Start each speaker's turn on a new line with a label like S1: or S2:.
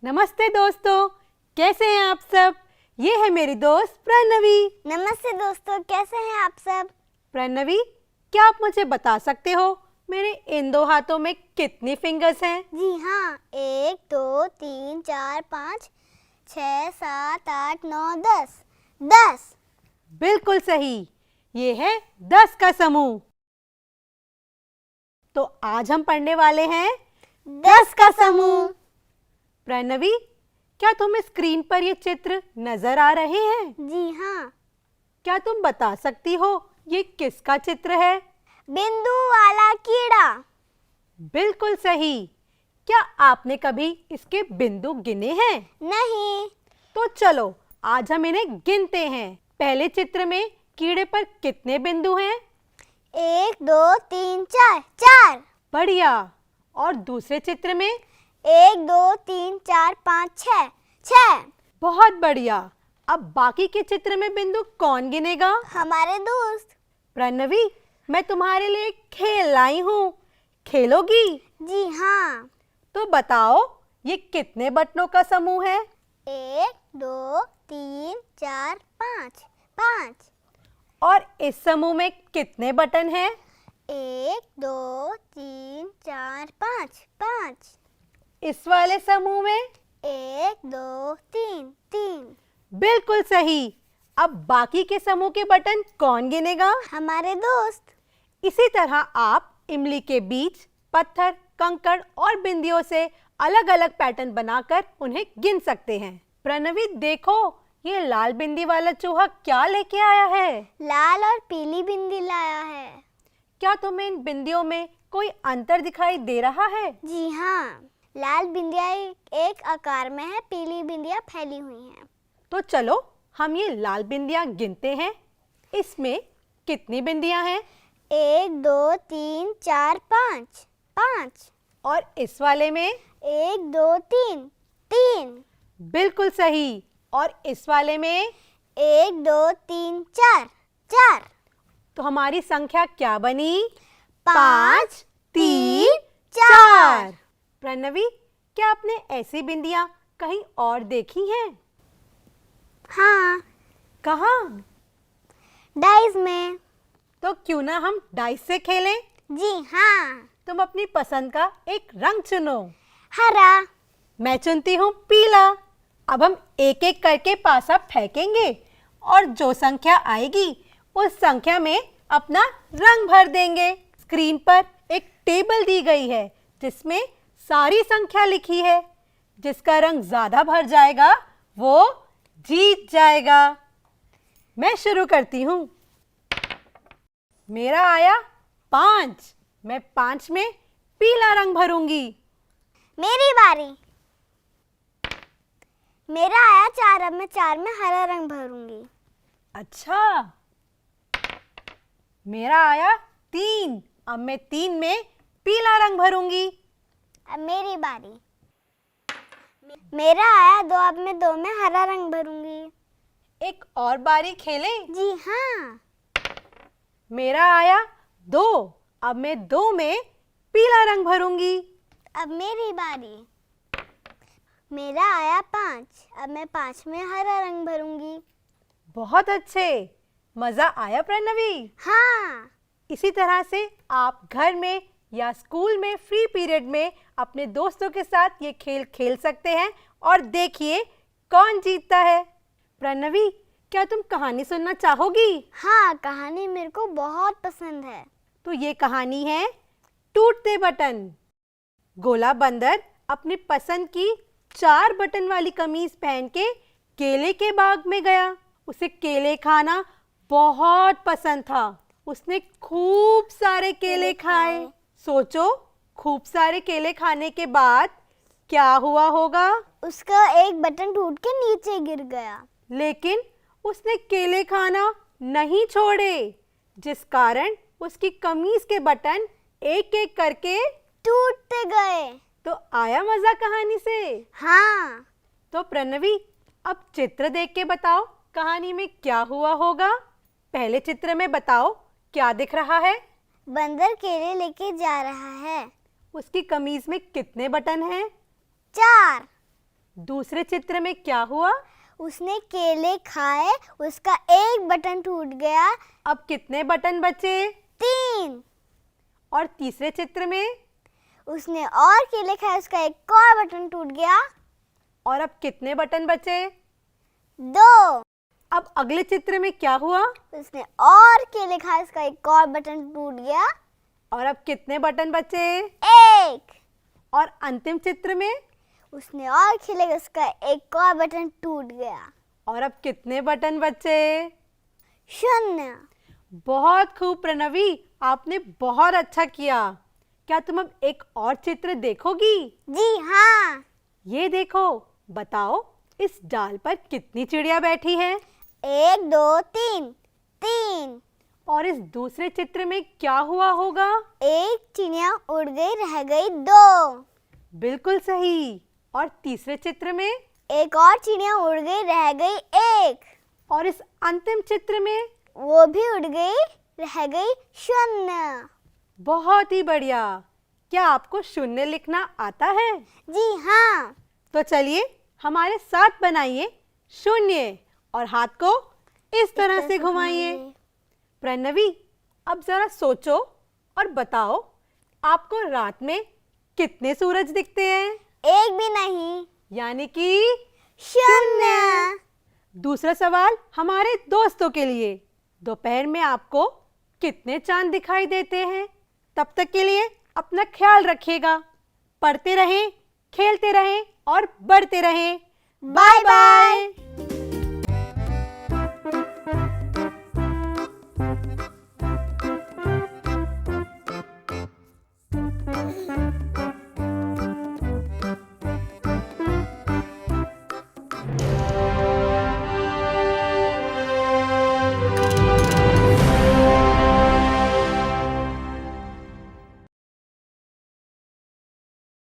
S1: नमस्ते दोस्तों, कैसे हैं आप सब। ये है मेरी दोस्त प्रणवी।
S2: नमस्ते दोस्तों, कैसे हैं आप सब।
S1: प्रणवी, क्या आप मुझे बता सकते हो मेरे इन दो हाथों में कितनी फिंगर्स हैं?
S2: जी हाँ, 1 2 3 4 5 6 7 8 9 10। 10।
S1: बिल्कुल सही, ये है 10 का समूह। तो आज हम पढ़ने वाले हैं
S2: 10 का समूह।
S1: प्रणवी, क्या तुम्हें स्क्रीन पर ये चित्र नजर आ रहे हैं?
S2: जी हाँ।
S1: क्या तुम बता सकती हो ये किसका चित्र है?
S2: बिंदु वाला कीड़ा।
S1: बिल्कुल सही। क्या आपने कभी इसके बिंदु गिने हैं?
S2: नहीं।
S1: तो चलो आज हम इन्हें गिनते हैं। पहले चित्र में कीड़े पर कितने बिंदु हैं?
S2: 1 2 3 4। 4।
S1: बढ़िया। और दूसरे चित्र में?
S2: 1 2 3 4 5 6। 6।
S1: बहुत बढ़िया। अब बाकी के चित्र में बिंदु कौन गिनेगा?
S2: हमारे दोस्त।
S1: प्रणवी, मैं तुम्हारे लिए एक खेल लाई हूँ, खेलोगी?
S2: जी हाँ।
S1: तो बताओ ये कितने बटनों का समूह है?
S2: 1 2 3 4 5। 5।
S1: और इस समूह में कितने बटन हैं?
S2: 1 2 3 4 5। 5।
S1: इस वाले समूह में?
S2: 1 2 3। 3।
S1: बिल्कुल सही। अब बाकी के समूह के बटन कौन गिनेगा?
S2: हमारे दोस्त।
S1: इसी तरह आप इमली के बीज, पत्थर, कंकड़ और बिंदियों से अलग अलग पैटर्न बनाकर उन्हें गिन सकते हैं। प्रणवी देखो, ये लाल बिंदी वाला चूहा क्या लेके आया है?
S2: लाल और पीली बिंदी लाया है।
S1: क्या तुम्हें इन बिंदियों में कोई अंतर दिखाई दे रहा है?
S2: जी हाँ, लाल बिंदियाँ एक आकार में है, पीली बिंदियाँ फैली हुई हैं।
S1: तो चलो हम ये लाल बिंदियां गिनते हैं। इसमें कितनी बिंदियां हैं?
S2: 1 2 3 4 5। 5।
S1: और इस वाले में?
S2: 1 2 3। 3।
S1: बिल्कुल सही। और इस वाले में?
S2: 1 2 3 4। 4।
S1: तो हमारी संख्या क्या बनी?
S2: 5
S1: 3
S2: 4।
S1: 4। प्रणवी, क्या आपने ऐसी बिंदियां कहीं और देखी हैं?
S2: हाँ,
S1: कहाँ?
S2: डाइस में।
S1: तो क्यों ना हम डाइस से खेलें?
S2: जी हाँ।
S1: तुम अपनी पसंद का एक रंग चुनो।
S2: हरा।
S1: मैं चुनती हूँ पीला। अब हम एक एक करके पासा फेंकेंगे और जो संख्या आएगी उस संख्या में अपना रंग भर देंगे। स्क्रीन पर एक टेबल दी गई है जिसमें सारी संख्या लिखी है। जिसका रंग ज्यादा भर जाएगा वो जीत जाएगा। मैं शुरू करती हूँ। मेरा आया 5। मैं 5 में पीला रंग भरूंगी।
S2: मेरी बारी। मेरा आया 4। अब मैं 4 में हरा रंग भरूंगी।
S1: अच्छा, मेरा आया 3। अब मैं 3 में पीला रंग भरूंगी।
S2: अब मेरी बारी। मेरा आया 2। अब मैं 2 में हरा रंग भरूंगी।
S1: एक और बारी खेलें?
S2: जी हाँ।
S1: मेरा आया 2। अब मैं 2 में पीला रंग भरूंगी।
S2: अब मेरी बारी। मेरा आया 5। अब मैं 5 में हरा रंग भरूंगी।
S1: बहुत अच्छे, मजा आया प्रणवी।
S2: हाँ।
S1: इसी तरह से आप घर में या स्कूल में फ्री पीरियड में अपने दोस्तों के साथ ये खेल खेल सकते हैं और देखिए कौन जीतता है। प्रणवी, क्या तुम कहानी सुनना चाहोगी?
S2: हाँ, कहानी मेरे को बहुत पसंद है।
S1: तो ये कहानी है टूटते बटन। गोला बंदर अपनी पसंद की 4 बटन वाली कमीज पहन के केले के बाग में गया। उसे केले खाना बहुत पसंद था। उसने खूब सारे केले खाए। सोचो, खूब सारे केले खाने के बाद क्या हुआ होगा?
S2: उसका एक बटन टूट के नीचे गिर गया।
S1: लेकिन उसने केले खाना नहीं छोड़े, जिस कारण उसकी कमीज के बटन एक एक करके
S2: टूटते गए।
S1: तो आया मजा कहानी से?
S2: हाँ।
S1: तो प्रणवी, अब चित्र देख के बताओ कहानी में क्या हुआ होगा। पहले चित्र में बताओ क्या दिख रहा है?
S2: बंदर केले लेके जा रहा है।
S1: उसकी कमीज में कितने बटन हैं?
S2: 4।
S1: दूसरे चित्र में क्या हुआ?
S2: उसने केले खाए, उसका एक बटन टूट गया।
S1: अब कितने बटन बचे?
S2: 3।
S1: और तीसरे चित्र में?
S2: उसने और केले खाए, उसका एक और बटन टूट गया।
S1: और अब कितने बटन बचे?
S2: 2।
S1: अब अगले चित्र में क्या हुआ?
S2: उसने और केले खाए, उसका एक और बटन टूट गया।
S1: और अब कितने बटन बचे?
S2: 1।
S1: और अंतिम चित्र में?
S2: उसने और केले खाए, उसका एक और बटन टूट गया।
S1: और अब कितने बटन बचे?
S2: 0।
S1: बहुत खूब प्रणवी, आपने बहुत अच्छा किया। क्या तुम अब एक और चित्र देखोगी?
S2: जी हाँ।
S1: ये देखो, बताओ इस डाल पर कितनी चिड़िया बैठी हैं?
S2: 1 2 3। 3।
S1: और इस दूसरे चित्र में क्या हुआ होगा?
S2: एक चिड़िया उड़ गई, रह गई 2।
S1: बिल्कुल सही। और तीसरे चित्र में?
S2: एक और चिड़िया उड़ गई, रह गई 1।
S1: और इस अंतिम चित्र में?
S2: वो भी उड़ गई, रह गई 0।
S1: बहुत ही बढ़िया। क्या आपको शून्य लिखना आता है?
S2: जी हाँ।
S1: तो चलिए हमारे साथ बनाइए शून्य और हाथ को इस तरह से घुमाइए। प्रणवी, अब जरा सोचो और बताओ, आपको रात में कितने सूरज दिखते हैं?
S2: एक भी नहीं,
S1: यानी कि
S2: 0।
S1: दूसरा सवाल हमारे दोस्तों के लिए, दोपहर में आपको कितने चांद दिखाई देते हैं? तब तक के लिए अपना ख्याल रखिएगा। पढ़ते रहें, खेलते रहें और बढ़ते रहें। Bye bye.